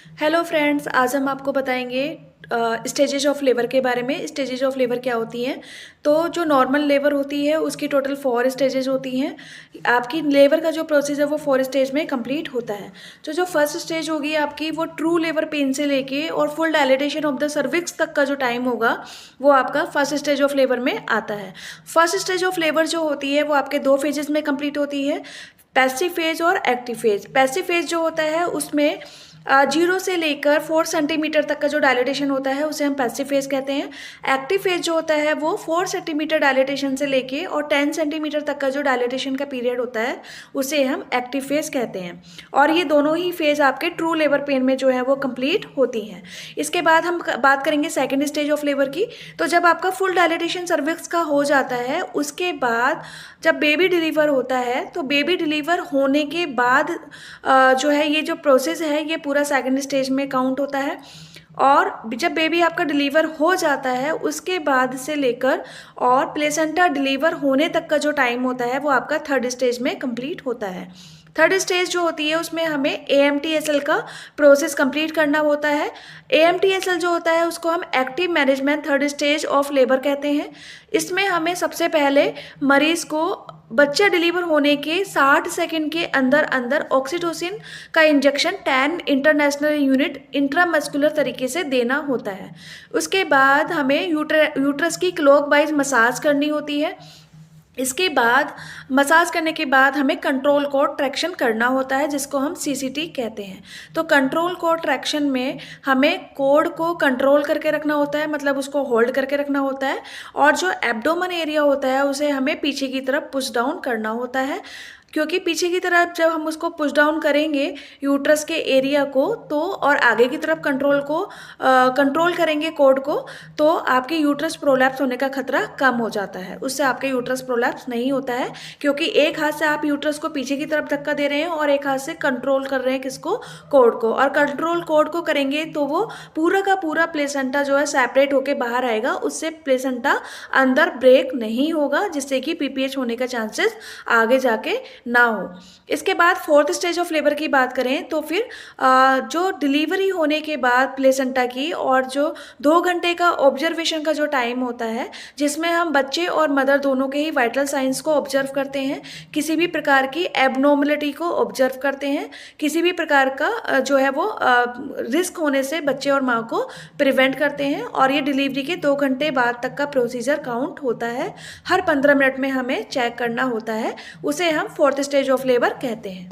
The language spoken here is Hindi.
हेलो फ्रेंड्स, आज हम आपको बताएंगे स्टेजेज ऑफ लेबर के बारे में। स्टेजेज ऑफ लेबर क्या होती हैं? तो जो नॉर्मल लेबर होती है उसकी टोटल 4 स्टेजेज होती हैं। आपकी लेबर का जो प्रोसेस है वो 4 स्टेज में कंप्लीट होता है। जो फर्स्ट स्टेज होगी आपकी, वो ट्रू लेबर पेन से लेके और full dilatation of the cervix तक का जो टाइम होगा वो आपका फर्स्ट स्टेज ऑफ लेबर में आता है। फर्स्ट स्टेज ऑफ लेबर जो होती है वो आपके 2 फेजेस में कंप्लीट होती है, पैसिव फेज और एक्टिव फेज। पैसिव फेज जो होता है उसमें 0 से लेकर 4 सेंटीमीटर तक का जो डायलेटेशन होता है उसे हम पैसिव फेज कहते हैं। एक्टिव फेज जो होता है वो 4 सेंटीमीटर डायलेटेशन से लेके और 10 सेंटीमीटर तक का जो डायलेटेशन का पीरियड होता है उसे हम एक्टिव फेज कहते हैं। और ये दोनों ही फेज आपके ट्रू लेबर पेन में जो है वो कंप्लीट होती हैं। इसके बाद हम बात करेंगे सेकेंड स्टेज ऑफ लेबर की। तो जब आपका फुल डायलेटेशन सर्विक्स का हो जाता है उसके बाद जब बेबी डिलीवर होता है, तो बेबी डिलीवर होने के बाद जो है ये जो प्रोसेस है ये पूरा सेकंड स्टेज में काउंट होता है। और जब बेबी आपका डिलीवर हो जाता है उसके बाद से लेकर और प्लेसेंटा डिलीवर होने तक का जो टाइम होता है वो आपका थर्ड स्टेज में कंप्लीट होता है। थर्ड स्टेज जो होती है उसमें हमें AMTSL का प्रोसेस कंप्लीट करना होता है। AMTSL जो होता है उसको हम active management third stage of labour कहते हैं। इसमें हमें सबसे पहले मरीज को बच्चा डिलीवर होने के 60 सेकंड के अंदर अंदर ऑक्सीटोसिन का इंजेक्शन 10 इंटरनेशनल यूनिट इंट्रामस्कुलर तरीके से देना होता है। उसके बाद हमें यूट्रस की क्लॉकवाइज मसाज करनी होती है। इसके बाद मसाज करने के बाद हमें कंट्रोल कोड ट्रैक्शन करना होता है जिसको हम CCT कहते हैं। तो कंट्रोल कोड ट्रैक्शन में हमें कोड को कंट्रोल करके रखना होता है, मतलब उसको होल्ड करके रखना होता है। और जो एब्डोमेन एरिया होता है उसे हमें पीछे की तरफ पुश डाउन करना होता है, क्योंकि पीछे की तरफ जब हम उसको पुश डाउन करेंगे यूट्रस के एरिया को तो और आगे की तरफ कंट्रोल करेंगे कोड को, तो आपके यूट्रस प्रोलैप्स होने का खतरा कम हो जाता है। उससे आपके यूट्रस प्रोलैप्स नहीं होता है, क्योंकि एक हाथ से आप यूट्रस को पीछे की तरफ धक्का दे रहे हैं और एक हाथ से कंट्रोल कर रहे हैं किसको? कोड को। और कंट्रोल कोड को करेंगे तो वो पूरा का पूरा प्लेसेंटा जो है सेपरेट होकर बाहर आएगा, उससे प्लेसेंटा अंदर ब्रेक नहीं होगा, जिससे कि PPH होने का चांसेस आगे जाके ना हो। इसके बाद फोर्थ स्टेज ऑफ लेबर की बात करें तो फिर जो डिलीवरी होने के बाद प्लेसेंटा की और जो 2 घंटे का ऑब्जर्वेशन का जो टाइम होता है जिसमें हम बच्चे और मदर दोनों के ही वाइटल साइंस को ऑब्जर्व करते हैं, किसी भी प्रकार की एबनॉर्मलिटी को ऑब्जर्व करते हैं, किसी भी प्रकार का जो है वो रिस्क होने से बच्चे और माँ को प्रिवेंट करते हैं। और ये डिलीवरी के 2 घंटे बाद तक का प्रोसीजर काउंट होता है। हर 15 मिनट में हमें चेक करना होता है, उसे हम फोर्थ स्टेज ऑफ लेबर कहते हैं।